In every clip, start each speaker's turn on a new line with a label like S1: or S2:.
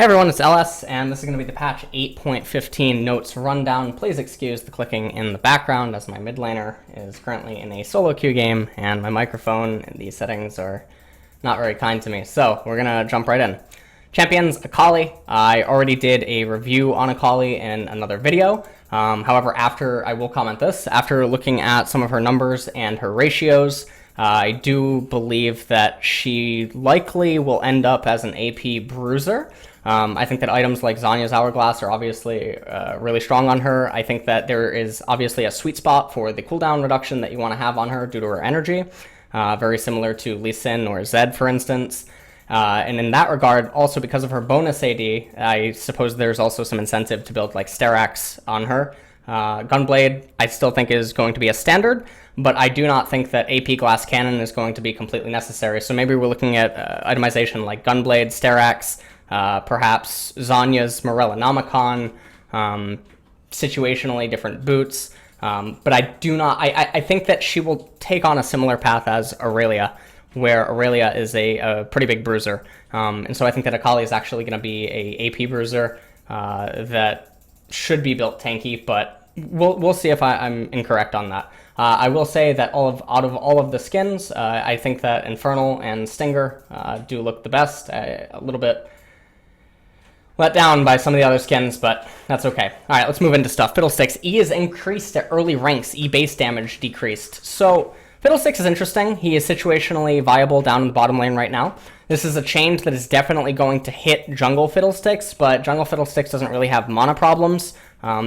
S1: Hey everyone, it's LS, and this is going to be the patch 8.15 notes rundown. Please excuse the clicking in the background as my mid laner is currently in a solo queue game, and my microphone and these settings are not very kind to me. So we're going to jump right in. Champions, Akali. I already did a review on Akali in another video. However, I will comment this, after looking at some of her numbers and her ratios, I do believe that she likely will end up as an AP bruiser. I think that items like Zhonya's Hourglass are obviously really strong on her. I think that there is obviously a sweet spot for the cooldown reduction that you want to have on her due to her energy, very similar to Lee Sin or Zed, for instance. And in that regard, also because of her bonus AD, I suppose there's also some incentive to build like Steraks on her. Gunblade, I still think is going to be a standard, but I do not think that AP Glass Cannon is going to be completely necessary. So maybe we're looking at itemization like Gunblade, Steraks, perhaps Zhonya's Morella Nomicon, situationally different boots. But I do not, I think that she will take on a similar path as Irelia, where Irelia is a pretty big bruiser. And so I think that Akali is actually going to be a AP bruiser that should be built tanky, but we'll see if I'm incorrect on that. I will say that out of all of the skins, I think that Infernal and Stinger do look the best. A little bit let down by some of the other skins, but that's okay. All right, let's move into stuff. Fiddlesticks, E is increased at early ranks, E base damage decreased. So Fiddlesticks is interesting. He is situationally viable down in the bottom lane right now. This is a change that is definitely going to hit jungle Fiddlesticks, but jungle Fiddlesticks doesn't really have mana problems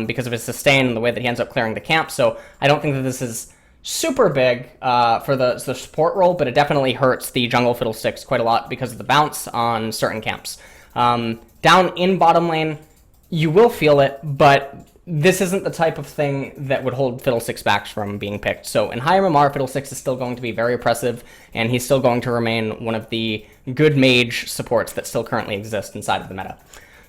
S1: because of his sustain and the way that he ends up clearing the camp. So I don't think that this is super big for the support role, but it definitely hurts the jungle Fiddlesticks quite a lot because of the bounce on certain camps. Down in bottom lane, you will feel it, but this isn't the type of thing that would hold Fiddlesticks back from being picked. So in higher MMR, Fiddlesticks is still going to be very oppressive, and he's still going to remain one of the good mage supports that still currently exist inside of the meta.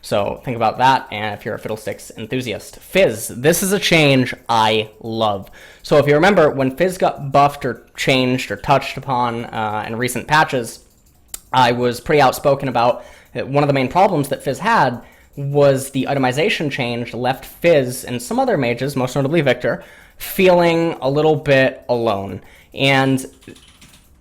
S1: So think about that, and if you're a Fiddlesticks enthusiast. Fizz, this is a change I love. So if you remember, when Fizz got buffed or changed or touched upon in recent patches, I was pretty outspoken about one of the main problems that Fizz had was the itemization change left Fizz and some other mages, most notably Victor, feeling a little bit alone. And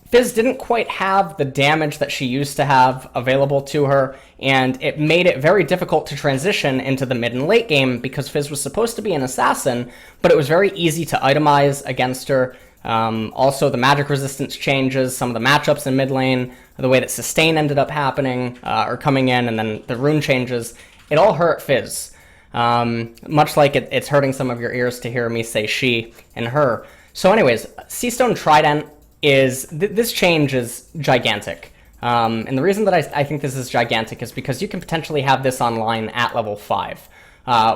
S1: Fizz didn't quite have the damage that she used to have available to her, and it made it very difficult to transition into the mid and late game because Fizz was supposed to be an assassin, but it was very easy to itemize against her. Also, the magic resistance changes, some of the matchups in mid lane, the way that sustain ended up happening or coming in, and then the rune changes, it all hurt Fizz. Much like it's hurting some of your ears to hear me say she and her. So anyways, Seastone Trident is, this change is gigantic. And the reason that I think this is gigantic is because you can potentially have this online at level 5,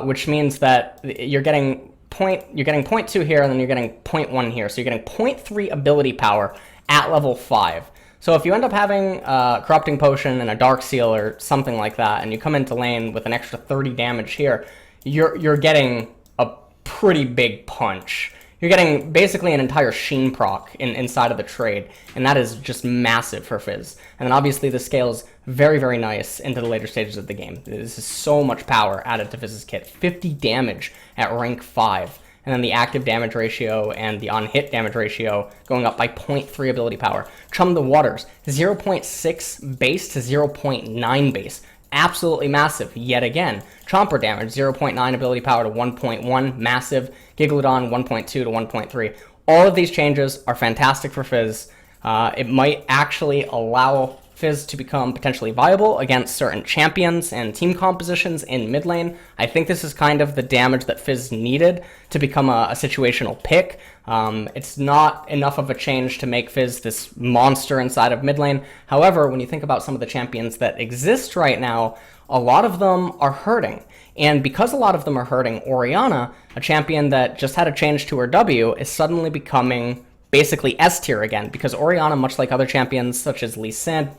S1: which means that you're getting 0.2 here, and then you're getting 0.1 here. So you're getting 0.3 ability power at level 5. So if you end up having a Corrupting Potion and a Dark Seal or something like that, and you come into lane with an extra 30 damage here, you're getting a pretty big punch. You're getting basically an entire Sheen proc inside of the trade, and that is just massive for Fizz. And then obviously this scales very, very nice into the later stages of the game. This is so much power added to Fizz's kit. 50 damage at rank 5, and then the active damage ratio and the on-hit damage ratio going up by 0.3 ability power. Chum the Waters, 0.6 base to 0.9 base. Absolutely massive, yet again. Chomper damage, 0.9 ability power to 1.1, massive. Gigalodon, 1.2 to 1.3. All of these changes are fantastic for Fizz. It might actually allow Fizz to become potentially viable against certain champions and team compositions in mid lane. I think this is kind of the damage that Fizz needed to become a situational pick. It's not enough of a change to make Fizz this monster inside of mid lane. However, when you think about some of the champions that exist right now, a lot of them are hurting. And because a lot of them are hurting, Orianna, a champion that just had a change to her W, is suddenly becoming basically S tier again, because Orianna, much like other champions such as Lee Sin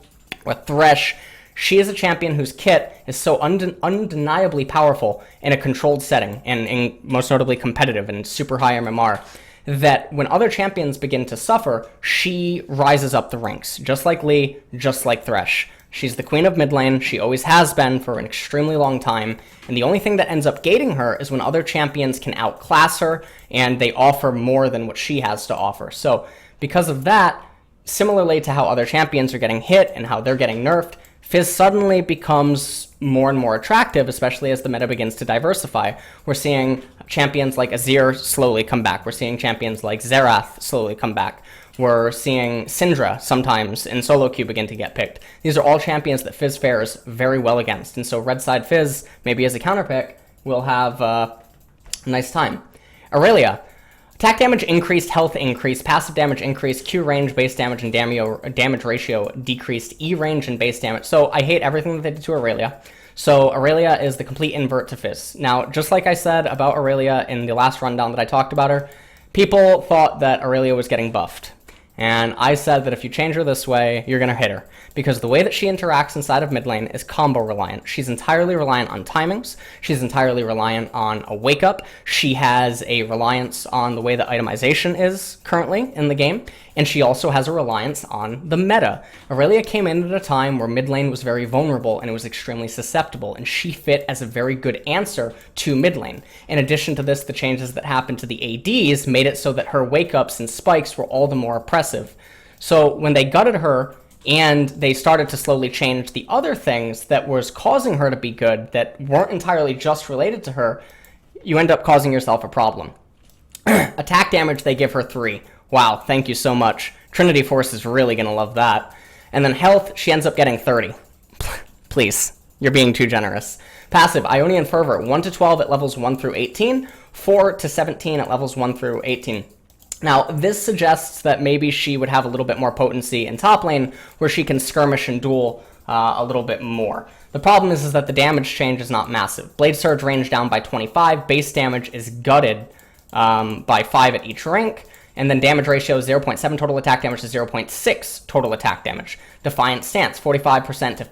S1: or Thresh, she is a champion whose kit is so undeniably powerful in a controlled setting, and most notably competitive and super high MMR, that when other champions begin to suffer, she rises up the ranks, just like Lee, just like Thresh. She's the queen of mid lane. She always has been for an extremely long time. And the only thing that ends up gating her is when other champions can outclass her and they offer more than what she has to offer. So because of that, similarly to how other champions are getting hit and how they're getting nerfed, Fizz suddenly becomes more and more attractive, especially as the meta begins to diversify. We're seeing champions like Azir slowly come back. We're seeing champions like Xerath slowly come back. We're seeing Syndra sometimes in solo queue begin to get picked. These are all champions that Fizz fares very well against. And so red side Fizz, maybe as a counter pick, will have a nice time. Irelia. Attack damage increased, health increased, passive damage increased, Q range, base damage, and damage ratio decreased, E range, and base damage. So I hate everything that they did to Irelia. So Irelia is the complete invert to Fizz. Now, just like I said about Irelia in the last rundown that I talked about her, people thought that Irelia was getting buffed. And I said that if you change her this way, you're going to hit her. Because the way that she interacts inside of mid lane is combo reliant. She's entirely reliant on timings. She's entirely reliant on a wake up. She has a reliance on the way that itemization is currently in the game. And she also has a reliance on the meta. Irelia came in at a time where mid lane was very vulnerable and it was extremely susceptible. And she fit as a very good answer to mid lane. In addition to this, the changes that happened to the ADs made it so that her wake ups and spikes were all the more oppressive. So when they gutted her, and they started to slowly change the other things that was causing her to be good that weren't entirely just related to her, you end up causing yourself a problem. Attack damage, they give her 3. Wow, thank you so much. Trinity Force is really going to love that. And then health, she ends up getting 30. Please, you're being too generous. Passive, Ionian Fervor, 1 to 12 at levels 1 through 18, 4 to 17 at levels 1 through 18. Now, this suggests that maybe she would have a little bit more potency in top lane, where she can skirmish and duel a little bit more. The problem is that the damage change is not massive. Blade Surge range down by 25, base damage is gutted by 5 at each rank, and then damage ratio is 0.7 total attack damage to 0.6 total attack damage. Defiant Stance, 45% to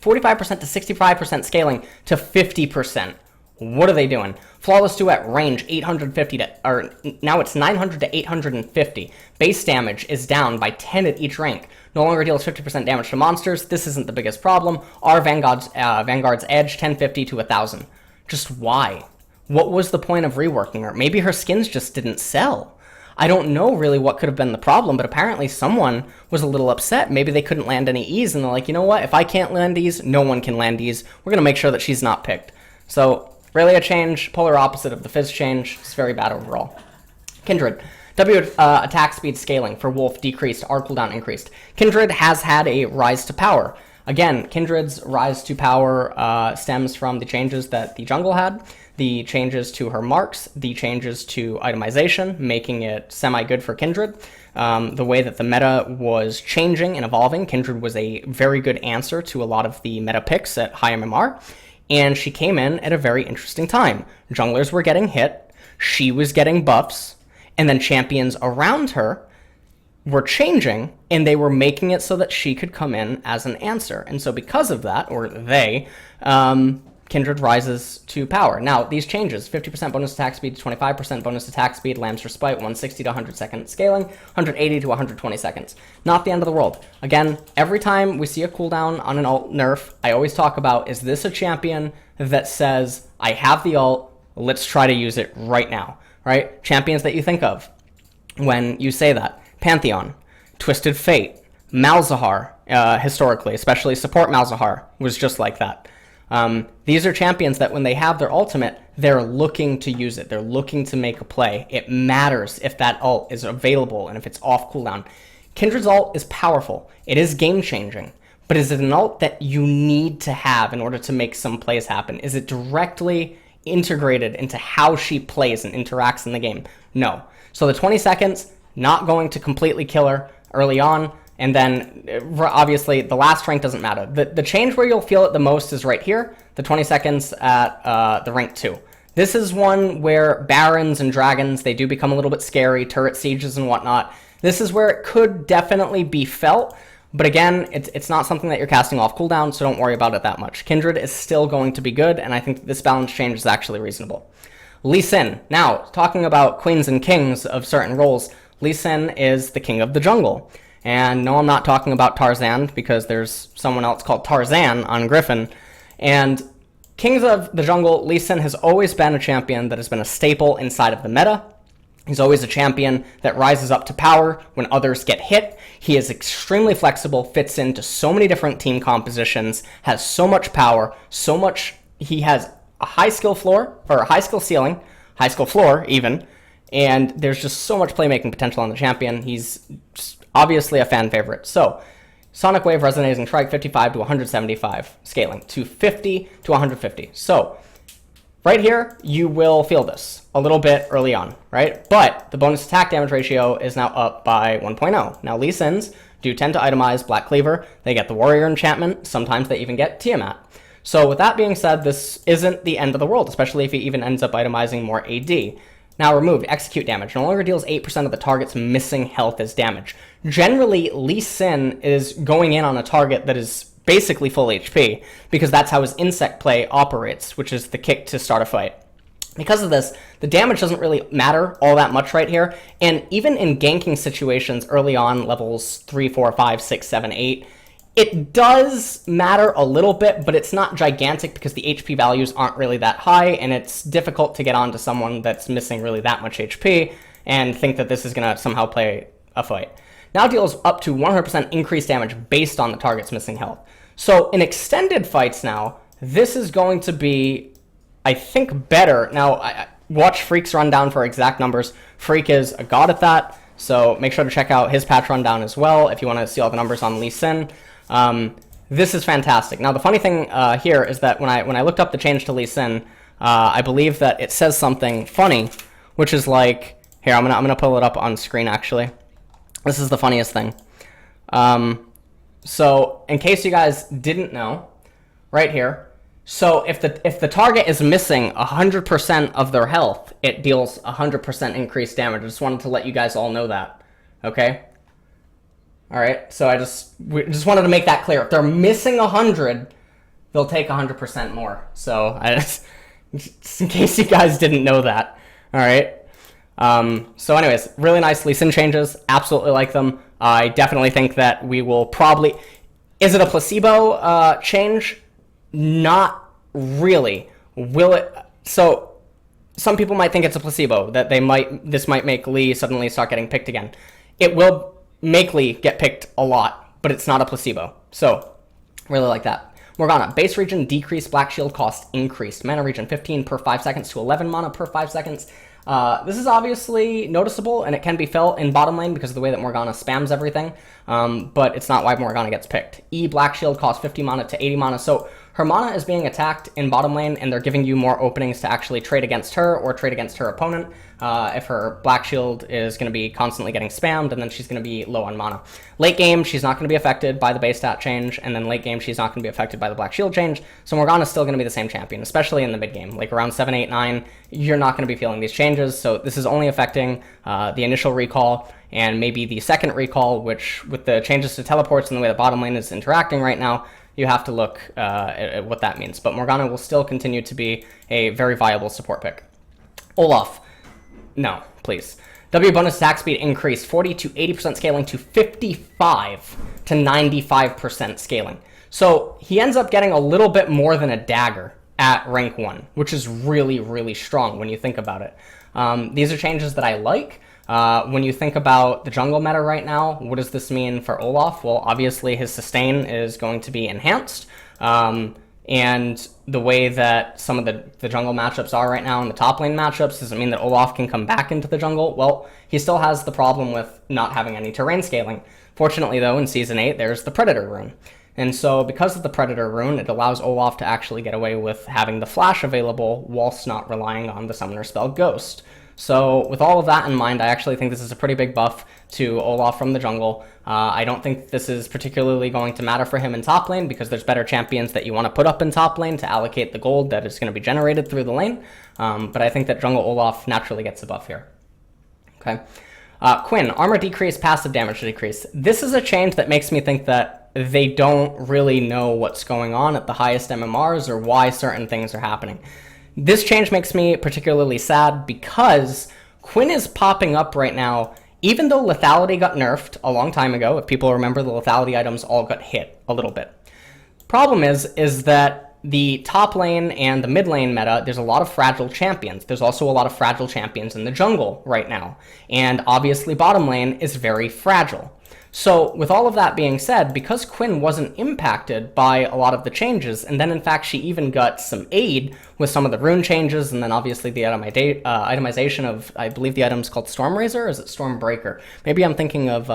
S1: 65% scaling to 50%. What are they doing? Flawless Duet range 850 to, or now it's 900 to 850. Base damage is down by 10 at each rank. No longer deals 50% damage to monsters. This isn't the biggest problem. Our Vanguard's edge 1050 to 1000. Just why? What was the point of reworking her? Maybe her skins just didn't sell. I don't know really what could have been the problem, but apparently someone was a little upset. Maybe they couldn't land any E's, and they're like, you know what? If I can't land E's, no one can land E's. We're going to make sure that she's not picked. So Irelia change, polar opposite of the Fizz change. It's very bad overall. Kindred. W attack speed scaling for Wolf decreased, R cooldown increased. Kindred has had a rise to power. Again, Kindred's rise to power stems from the changes that the jungle had, the changes to her marks, the changes to itemization, making it semi-good for Kindred. The way that the meta was changing and evolving, Kindred was a very good answer to a lot of the meta picks at high MMR. And she came in at a very interesting time. Junglers were getting hit, she was getting buffs, and then champions around her were changing, and they were making it so that she could come in as an answer. And so because of that, or they, Kindred rises to power. Now, these changes, 50% bonus attack speed to 25% bonus attack speed, Lamb's Respite, 160 to 100 second scaling, 180 to 120 seconds. Not the end of the world. Again, every time we see a cooldown on an ult nerf, I always talk about, is this a champion that says, I have the ult, let's try to use it right now, right? Champions that you think of when you say that. Pantheon, Twisted Fate, Malzahar, historically, especially support Malzahar, was just like that. These are champions that when they have their ultimate, they're looking to use it. They're looking to make a play. It matters if that ult is available and if it's off cooldown. Kindred's ult is powerful. It is game-changing. But is it an ult that you need to have in order to make some plays happen? Is it directly integrated into how she plays and interacts in the game? No. So the 20 seconds, not going to completely kill her early on. And then, obviously, the last rank doesn't matter. The change where you'll feel it the most is right here, the 20 seconds at the rank 2. This is one where Barons and Dragons, they do become a little bit scary, turret sieges and whatnot. This is where it could definitely be felt, but again, it's not something that you're casting off cooldown, so don't worry about it that much. Kindred is still going to be good, and I think this balance change is actually reasonable. Lee Sin. Now, talking about queens and kings of certain roles, Lee Sin is the king of the jungle. And no, I'm not talking about Tarzan, because there's someone else called Tarzan on Griffin. And Kings of the Jungle, Lee Sin has always been a champion that has been a staple inside of the meta. He's always a champion that rises up to power when others get hit. He is extremely flexible, fits into so many different team compositions, has so much power, he has a high skill floor, or a high skill ceiling, high skill floor even, and there's just so much playmaking potential on the champion. He's just obviously a fan favorite. So, Sonic Wave, Resonating Strike, 55 to 175, scaling to 50 to 150. So, right here, you will feel this a little bit early on, right? But the bonus attack damage ratio is now up by 1.0. Now, Lee Sins do tend to itemize Black Cleaver. They get the Warrior Enchantment. Sometimes they even get Tiamat. So with that being said, this isn't the end of the world, especially if he even ends up itemizing more AD. Now removed, execute damage. No longer deals 8% of the target's missing health as damage. Generally, Lee Sin is going in on a target that is basically full HP, because that's how his insect play operates, which is the kick to start a fight. Because of this, the damage doesn't really matter all that much right here, and even in ganking situations early on, levels 3, 4, 5, 6, 7, 8, it does matter a little bit, but it's not gigantic because the HP values aren't really that high, and it's difficult to get onto someone that's missing really that much HP and think that this is going to somehow play a fight. Now deals up to 100% increased damage based on the target's missing health. So in extended fights now, this is going to be, I think, better. Now, watch Freak's rundown for exact numbers. Freak is a god at that, so make sure to check out his patch rundown as well if you want to see all the numbers on Lee Sin. This is fantastic. Now, the funny thing here is that when I looked up the change to Lee Sin, I believe that it says something funny, which is like, here, I'm gonna pull it up on screen actually. This is the funniest thing. So in case you guys didn't know, right here, so if the target is missing 100% of their health, it deals 100% increased damage. I just wanted to let you guys all know that. Okay? All right, so we just wanted to make that clear. If they're missing 100, they'll take 100% more. So just in case you guys didn't know that. All right. So anyways, really nice Lee Sin changes. Absolutely like them. I definitely think that we will probably... Is it a placebo change? Not really. Will it... So some people might think it's a placebo, that this might make Lee suddenly start getting picked again. It will make Lee get picked a lot, but it's not a placebo. So, really like that. Morgana, base region decreased, black shield cost increased. Mana region 15 per 5 seconds to 11 mana per 5 seconds. This is obviously noticeable, and it can be felt in bottom lane because of the way that Morgana spams everything, but it's not why Morgana gets picked. Black shield costs 50 mana to 80 mana, so her mana is being attacked in bottom lane, and they're giving you more openings to actually trade against her or trade against her opponent. If her black shield is going to be constantly getting spammed, and then she's going to be low on mana. Late game, she's not going to be affected by the base stat change, and then late game, she's not going to be affected by the black shield change, so Morgana's still going to be the same champion, especially in the mid game. Like around 7, 8, 9, you're not going to be feeling these changes, so this is only affecting the initial recall, and maybe the second recall, which with the changes to teleports and the way the bottom lane is interacting right now, you have to look at what that means. But Morgana will still continue to be a very viable support pick. Olaf. No, please. W bonus attack speed increased 40 to 80% scaling to 55 to 95% scaling. So he ends up getting a little bit more than a dagger at rank 1, which is really, really strong when you think about it. These are changes that I like. When you think about the jungle meta right now, what does this mean for Olaf? Well, obviously his sustain is going to be enhanced, and the way that some of the jungle matchups are right now in the top lane matchups doesn't mean that Olaf can come back into the jungle. Well, he still has the problem with not having any terrain scaling. Fortunately, though, in Season 8, there's the Predator rune. And so because of the Predator rune, it allows Olaf to actually get away with having the flash available whilst not relying on the summoner spell Ghost. So with all of that in mind, I actually think this is a pretty big buff to Olaf from the jungle. I don't think this is particularly going to matter for him in top lane because there's better champions that you want to put up in top lane to allocate the gold that is going to be generated through the lane. But I think that jungle Olaf naturally gets a buff here. Okay. Quinn, armor decrease, passive damage decrease. This is a change that makes me think that they don't really know what's going on at the highest MMRs or why certain things are happening. This change makes me particularly sad because Quinn is popping up right now even though lethality got nerfed a long time ago, if people remember, the lethality items all got hit a little bit. Problem is that the top lane and the mid lane meta, there's a lot of fragile champions. There's also a lot of fragile champions in the jungle right now. And obviously bottom lane is very fragile. So with all of that being said, because Quinn wasn't impacted by a lot of the changes, and then in fact she even got some aid with some of the rune changes, and then obviously the itemization of, I believe the item's called Stormrazor, or is it Stormbreaker? Maybe I'm thinking of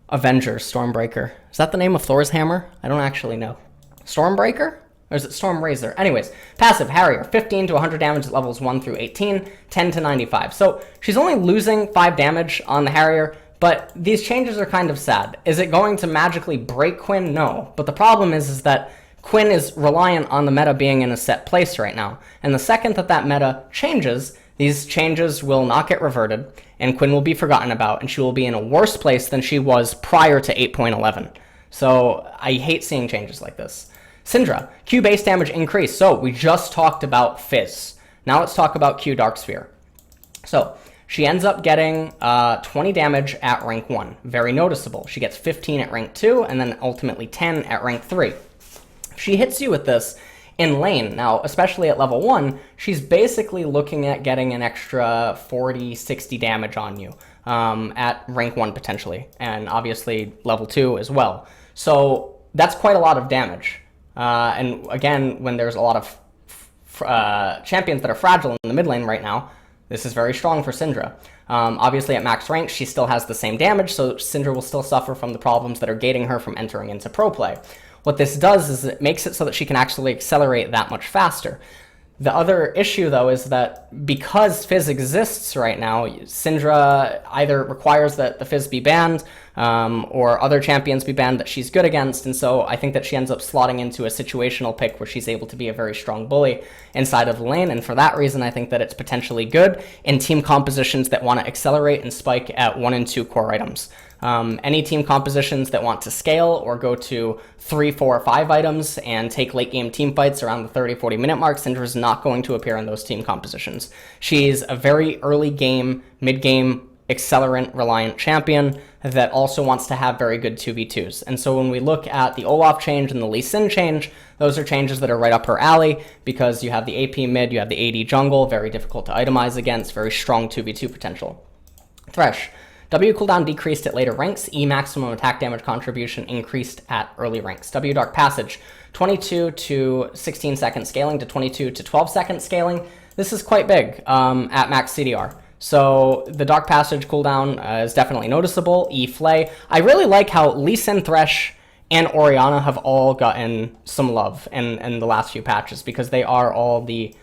S1: Avengers, Stormbreaker. Is that the name of Thor's hammer? I don't actually know. Stormbreaker? Or is it Stormrazor? Anyways, passive, Harrier, 15 to 100 damage at levels 1 through 18, 10 to 95. So she's only losing 5 damage on the Harrier, but these changes are kind of sad. Is it going to magically break Quinn? No. But the problem is that Quinn is reliant on the meta being in a set place right now. And the second that that meta changes, these changes will not get reverted, and Quinn will be forgotten about, and she will be in a worse place than she was prior to 8.11. So I hate seeing changes like this. Syndra, Q base damage increase. So we just talked about Fizz. Now let's talk about Q Dark Sphere. So she ends up getting 20 damage at rank 1. Very noticeable. She gets 15 at rank 2, and then ultimately 10 at rank 3. If she hits you with this in lane, now especially at level 1, she's basically looking at getting an extra 40, 60 damage on you at rank 1 potentially, and obviously level 2 as well. So that's quite a lot of damage. And again, when there's a lot of champions that are fragile in the mid lane right now, this is very strong for Syndra. Obviously at max rank, she still has the same damage, so Syndra will still suffer from the problems that are gating her from entering into pro play. What this does is it makes it so that she can actually accelerate that much faster. The other issue, though, is that because Fizz exists right now, Syndra either requires that the Fizz be banned or other champions be banned that she's good against, and so I think that she ends up slotting into a situational pick where she's able to be a very strong bully inside of the lane, and for that reason I think that it's potentially good in team compositions that want to accelerate and spike at 1 and 2 core items. Any team compositions that want to scale or go to 3, 4, or 5 items and take late game team fights around the 30-40 minute mark, Syndra is not going to appear in those team compositions. She's a very early game, mid game, accelerant reliant champion that also wants to have very good 2v2s. And so when we look at the Olaf change and the Lee Sin change, those are changes that are right up her alley because you have the AP mid, you have the AD jungle, very difficult to itemize against, very strong 2v2 potential. Thresh. W cooldown decreased at later ranks, E maximum attack damage contribution increased at early ranks. W Dark Passage, 22 to 16 second scaling to 22 to 12 second scaling. This is quite big at max CDR. So the Dark Passage cooldown is definitely noticeable. E Flay. I really like how Lee Sin, Thresh, and Orianna have all gotten some love in the last few patches because they are all the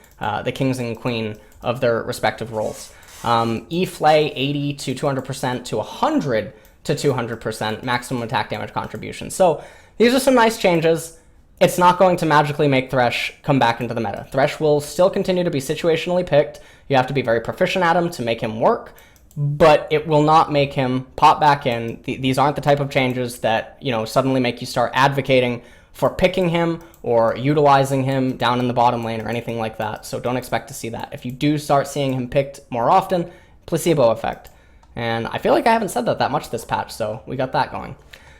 S1: kings and queen of their respective roles. E-Flay 80 to 200% to 100 to 200% maximum attack damage contribution. So these are some nice changes. It's not going to magically make Thresh come back into the meta. Thresh will still continue to be situationally picked. You have to be very proficient at him to make him work, but it will not make him pop back in. These aren't the type of changes that, suddenly make you start advocating for picking him or utilizing him down in the bottom lane or anything like that. So don't expect to see that. If you do start seeing him picked more often, placebo effect. And I feel like I haven't said that much this patch, so we got that going.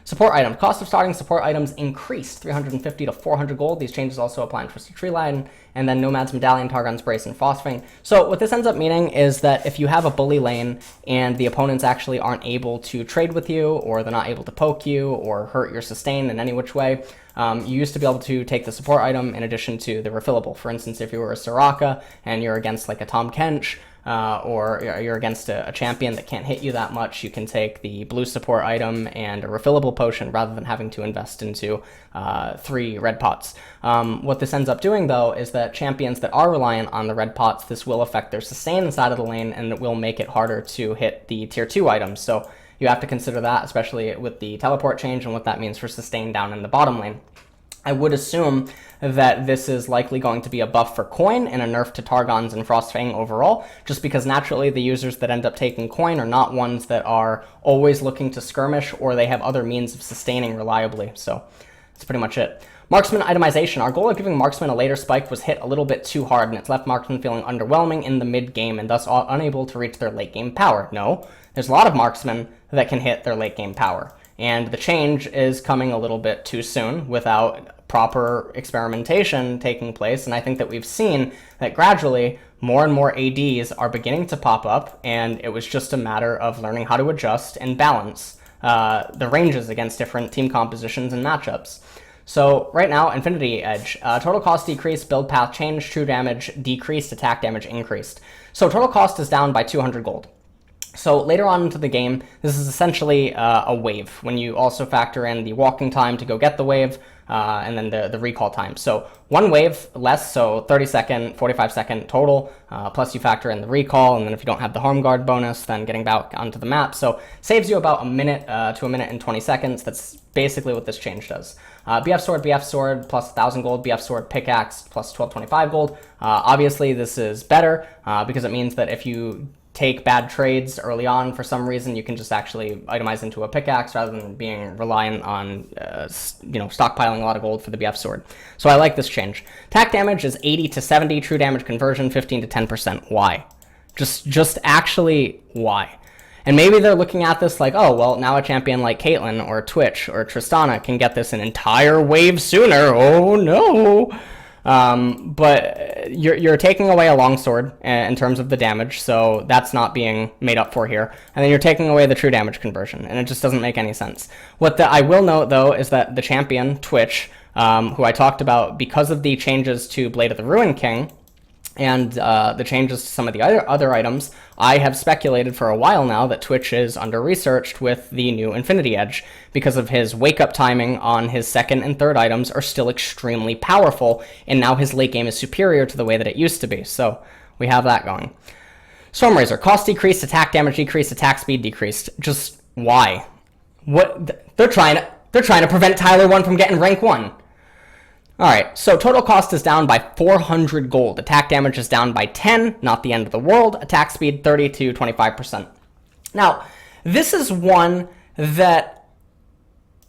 S1: Support item. Cost of starting support items increased 350 to 400 gold. These changes also apply in Twisted Tree Line, and then Nomad's Medallion, Targon's Brace, and Frostfang. So what this ends up meaning is that if you have a bully lane and the opponents actually aren't able to trade with you, or they're not able to poke you, or hurt your sustain in any which way, you used to be able to take the support item in addition to the refillable. For instance, if you were a Soraka and you're against like a Tom Kench, or you're against a champion that can't hit you that much, you can take the blue support item and a refillable potion rather than having to invest into 3 red pots. What this ends up doing, though, is that champions that are reliant on the red pots, this will affect their sustain inside of the lane, and it will make it harder to hit the tier 2 items. So you have to consider that, especially with the teleport change and what that means for sustain down in the bottom lane. I would assume that this is likely going to be a buff for Coin and a nerf to Targons and Frostfang overall, just because naturally the users that end up taking Coin are not ones that are always looking to skirmish, or they have other means of sustaining reliably. So that's pretty much it. Marksman itemization. Our goal of giving Marksman a later spike was hit a little bit too hard, and it's left Marksman feeling underwhelming in the mid-game and thus unable to reach their late-game power. No, there's a lot of Marksmen that can hit their late-game power, and the change is coming a little bit too soon without proper experimentation taking place, and I think that we've seen that gradually more and more ADs are beginning to pop up, and it was just a matter of learning how to adjust and balance the ranges against different team compositions and matchups. So right now, Infinity Edge, total cost decreased, build path changed, true damage decreased, attack damage increased. So total cost is down by 200 gold. So later on into the game, this is essentially a wave, when you also factor in the walking time to go get the wave, and then the recall time. So one wave less, so 30 second, 45 second total, plus you factor in the recall, and then if you don't have the harm guard bonus, then getting back onto the map. So saves you about a minute to a minute and 20 seconds. That's basically what this change does. BF Sword plus 1,000 gold, BF Sword Pickaxe plus 1225 gold. Obviously this is better because it means that if you take bad trades early on for some reason, you can just actually itemize into a pickaxe rather than being reliant on stockpiling a lot of gold for the BF sword. So I like this change. Attack damage is 80 to 70, true damage conversion 15 to 10%. Why? Just actually why? And maybe they're looking at this like, oh, well, now a champion like Caitlyn or Twitch or Tristana can get this an entire wave sooner. Oh no. But you're taking away a longsword in terms of the damage, so that's not being made up for here. And then you're taking away the true damage conversion, and it just doesn't make any sense. I will note, though, is that the champion, Twitch, who I talked about because of the changes to Blade of the Ruin King, and the changes to some of the other items, I have speculated for a while now that Twitch is under-researched with the new Infinity Edge, because of his wake-up timing on his second and third items are still extremely powerful, and now his late game is superior to the way that it used to be, so we have that going. Stormrazor, cost decreased, attack damage decreased, attack speed decreased. Just why? What? They're trying to prevent Tyler 1 from getting rank 1. Alright, so total cost is down by 400 gold. Attack damage is down by 10, not the end of the world. Attack speed 30 to 25%. Now, this is one that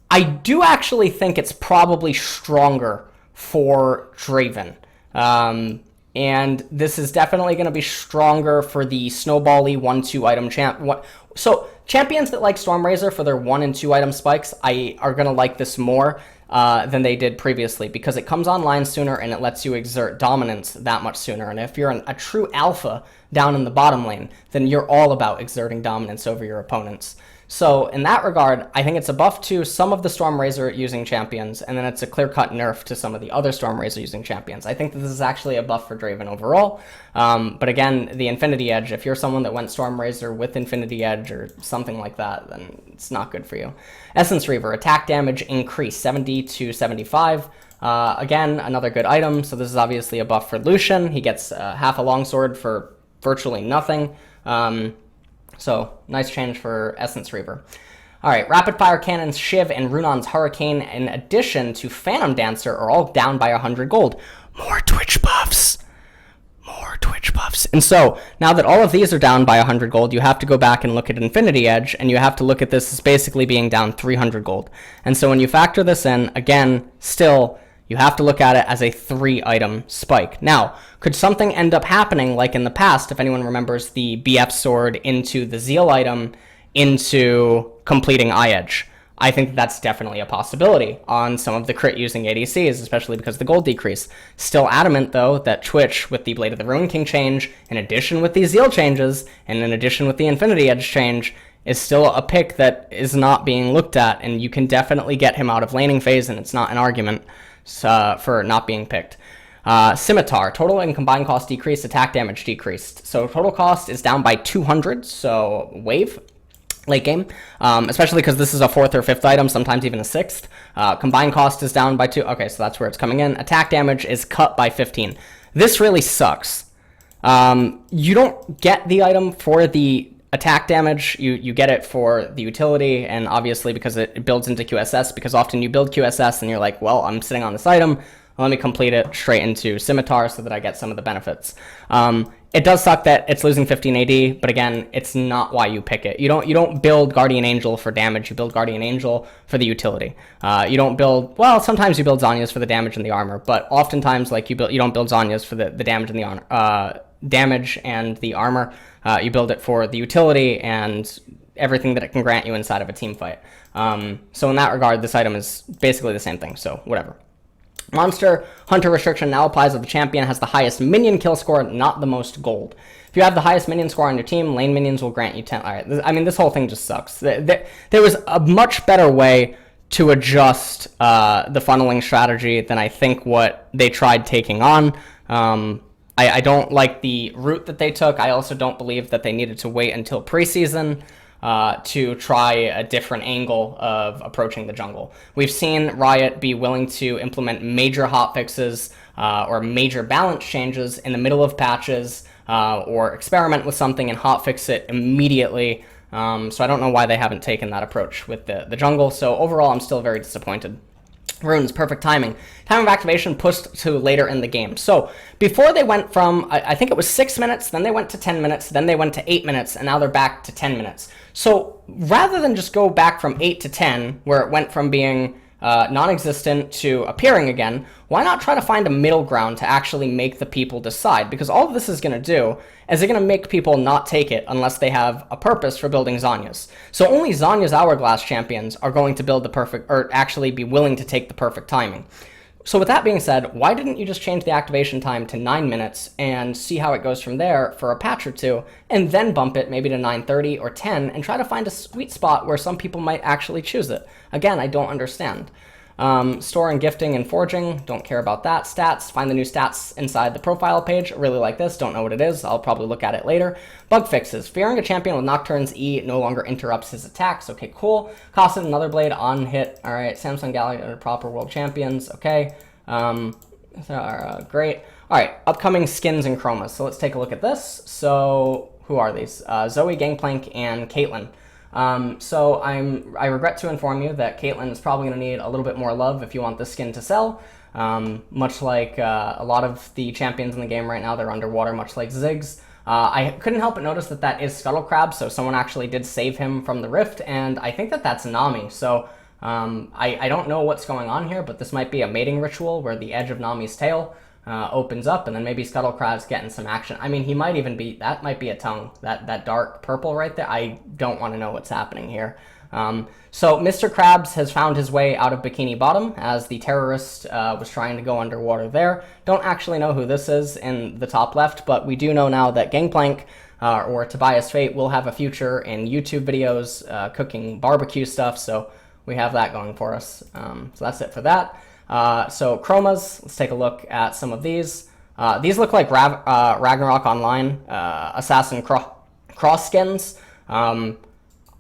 S1: I do actually think it's probably stronger for Draven. And this is definitely going to be stronger for the snowbally 1-2 item champ. So champions that like Stormrazor for their 1 and 2 item spikes are going to like this more than they did previously, because it comes online sooner and it lets you exert dominance that much sooner. And if you're a true alpha down in the bottom lane, then you're all about exerting dominance over your opponents. So in that regard, I think it's a buff to some of the Stormrazor using champions, and then it's a clear-cut nerf to some of the other Stormrazor using champions. I think that this is actually a buff for Draven overall. But again, the Infinity Edge, if you're someone that went Stormrazor with Infinity Edge or something like that, then it's not good for you. Essence Reaver, attack damage increase 70 to 75. Again, another good item. So this is obviously a buff for Lucian. He gets half a longsword for virtually nothing. So, nice change for Essence Reaver. Alright, Rapid Fire Cannons, Shiv, and Runon's Hurricane, in addition to Phantom Dancer, are all down by 100 gold. More Twitch buffs! More Twitch buffs. And so, now that all of these are down by 100 gold, you have to go back and look at Infinity Edge, and you have to look at this as basically being down 300 gold. And so when you factor this in, again, still, you have to look at it as a 3-item spike. Now, could something end up happening like in the past, if anyone remembers the BF sword into the Zeal item into completing Eye-Edge? I think that's definitely a possibility on some of the crit using ADCs, especially because of the gold decrease. Still adamant, though, that Twitch, with the Blade of the Ruin King change, in addition with these Zeal changes, and in addition with the Infinity Edge change, is still a pick that is not being looked at, and you can definitely get him out of laning phase, and it's not an argument for not being picked. Scimitar, total and combined cost decreased, attack damage decreased. So total cost is down by 200, so wave, late game, especially because this is a 4th or 5th item, sometimes even a 6th. Combined cost is down by 2, okay, so that's where it's coming in. Attack damage is cut by 15. This really sucks. You don't get the item for the attack damage, you get it for the utility, and obviously because it builds into QSS, because often you build QSS and you're like, well, I'm sitting on this item, Let me complete it straight into Scimitar so that I get some of the benefits. It does suck that it's losing 15 AD, but again, it's not why you pick it. You don't build Guardian Angel for damage. You build Guardian Angel for the utility. You don't build, well, sometimes you build Zhonya's for the damage and the armor, but oftentimes like you don't build Zhonya's for the damage and the damage and the armor. You build it for the utility and everything that it can grant you inside of a team fight. So in that regard, this item is basically the same thing. So whatever. Monster Hunter restriction now applies if the champion has the highest minion kill score, not the most gold. If you have the highest minion score on your team, lane minions will grant you 10. All right, I mean, this whole thing just sucks. There was a much better way to adjust the funneling strategy than I think what they tried taking on. I don't like the route that they took. I also don't believe that they needed to wait until preseason to try a different angle of approaching the jungle. We've seen Riot be willing to implement major hotfixes or major balance changes in the middle of patches or experiment with something and hotfix it immediately. So I don't know why they haven't taken that approach with the jungle. So overall, I'm still very disappointed. Runes, perfect timing. Time of activation pushed to later in the game. So before they went from, I think it was 6 minutes, then they went to 10 minutes, then they went to 8 minutes, and now they're back to 10 minutes. So rather than just go back from 8 to 10, where it went from being non-existent to appearing again, why not try to find a middle ground to actually make the people decide? Because all of this is going to do is it's going to make people not take it unless they have a purpose for building Zhonya's. So only Zhonya's Hourglass champions are going to build the perfect, or actually be willing to take the perfect timing. So with that being said, why didn't you just change the activation time to 9 minutes and see how it goes from there for a patch or two, and then bump it maybe to 9:30 or 10 and try to find a sweet spot where some people might actually choose it? Again, I don't understand. Store and gifting and forging, don't care about that. Stats, find the new stats inside the profile page. I really like this, don't know what it is. I'll probably look at it later. Bug fixes, fearing a champion with Nocturne's E no longer interrupts his attacks. Okay, cool. Costed another blade on hit. All right, Samsung Galaxy are proper world champions. Okay, great. All right, upcoming skins and chromas. So let's take a look at this. So who are these? Zoe, Gangplank, and Caitlyn. So I regret to inform you that Caitlyn is probably going to need a little bit more love if you want this skin to sell. Much like a lot of the champions in the game right now, they're underwater, much like Ziggs. I couldn't help but notice that that is Scuttle Crab, so someone actually did save him from the rift, and I think that that's Nami. So I don't know what's going on here, but this might be a mating ritual where the edge of Nami's tail opens up, and then maybe Scuttle Crab's getting some action. I mean, he might even be, that might be a tongue, that dark purple right there. I don't want to know what's happening here. So Mr. Krabs has found his way out of Bikini Bottom as the terrorist was trying to go underwater there. Don't actually know who this is in the top left, but we do know now that Gangplank or Tobias Fate will have a future in YouTube videos cooking barbecue stuff, so we have that going for us. So that's it for that. So chromas, let's take a look at some of these. These look like Ragnarok Online Assassin Cross skins.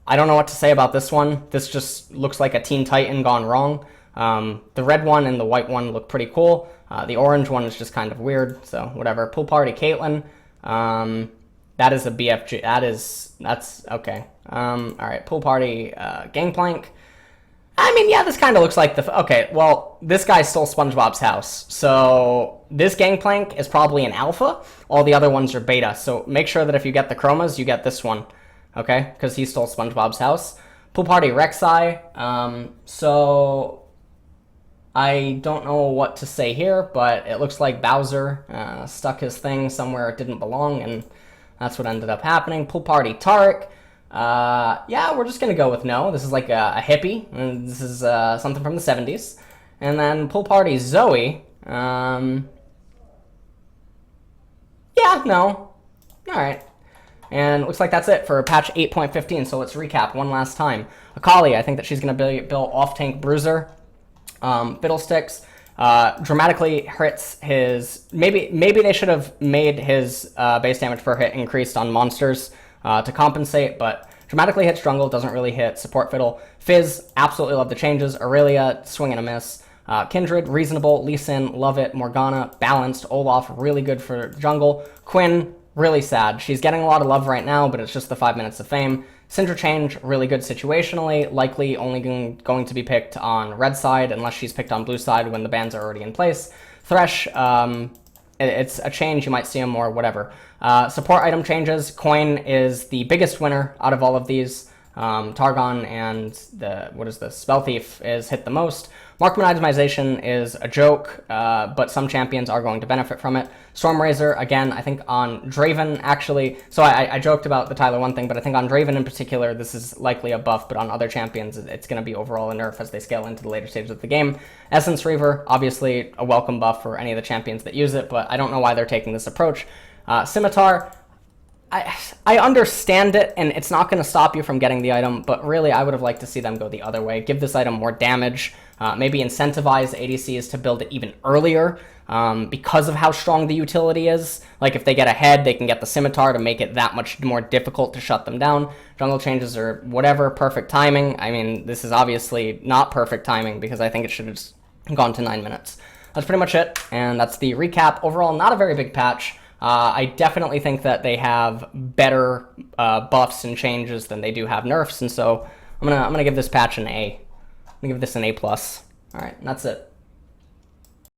S1: I don't know what to say about this one. This just looks like a Teen Titan gone wrong. The red one and the white one look pretty cool. The orange one is just kind of weird, so whatever. Pool Party Caitlyn. That is a BFG. That's okay. All right, Pool Party Gangplank. I mean, yeah, this kind of looks like the... Okay, well, this guy stole SpongeBob's house. So this Gangplank is probably an alpha. All the other ones are beta. So make sure that if you get the chromas, you get this one. Okay? Because he stole SpongeBob's house. Pool Party Rek'Sai. So I don't know what to say here, but it looks like Bowser stuck his thing somewhere it didn't belong, and that's what ended up happening. Pool Party Tarek. Yeah, we're just gonna go with no. This is like a hippie, and this is something from the 70s. And then Pool Party Zoe. Yeah, no. Alright. And it looks like that's it for patch 8.15, so let's recap one last time. Akali, I think that she's gonna build off-tank bruiser. Fiddlesticks dramatically hits his... Maybe they should have made his base damage per hit increased on monsters to compensate, but dramatically hits jungle, doesn't really hit support fiddle. Fizz, absolutely love the changes. Irelia, swing and a miss. Kindred, reasonable. Lee Sin, love it. Morgana, balanced. Olaf, really good for jungle. Quinn, really sad. She's getting a lot of love right now, but it's just the 5 minutes of fame. Syndra change, really good situationally, likely only going to be picked on red side unless she's picked on blue side when the bans are already in place. Thresh, it's a change, you might see him more, whatever. Support item changes, Quinn is the biggest winner out of all of these. Targon and Spell Thief is hit the most. Marksman itemization is a joke, but some champions are going to benefit from it. Stormrazor, again, I think on Draven, actually, so I joked about the Tyler 1 thing, but I think on Draven in particular, this is likely a buff, but on other champions, it's going to be overall a nerf as they scale into the later stages of the game. Essence Reaver, obviously a welcome buff for any of the champions that use it, but I don't know why they're taking this approach. Scimitar, I understand it, and it's not going to stop you from getting the item, but really I would have liked to see them go the other way. Give this item more damage, maybe incentivize ADCs to build it even earlier because of how strong the utility is. Like if they get ahead, they can get the Scimitar to make it that much more difficult to shut them down. Jungle changes or whatever, perfect timing. I mean, this is obviously not perfect timing because I think it should have just gone to 9 minutes. That's pretty much it, and that's the recap. Overall, not a very big patch. I definitely think that they have better buffs and changes than they do have nerfs, and so I'm gonna give this patch an A. I'm gonna give this an A+. All right, that's it.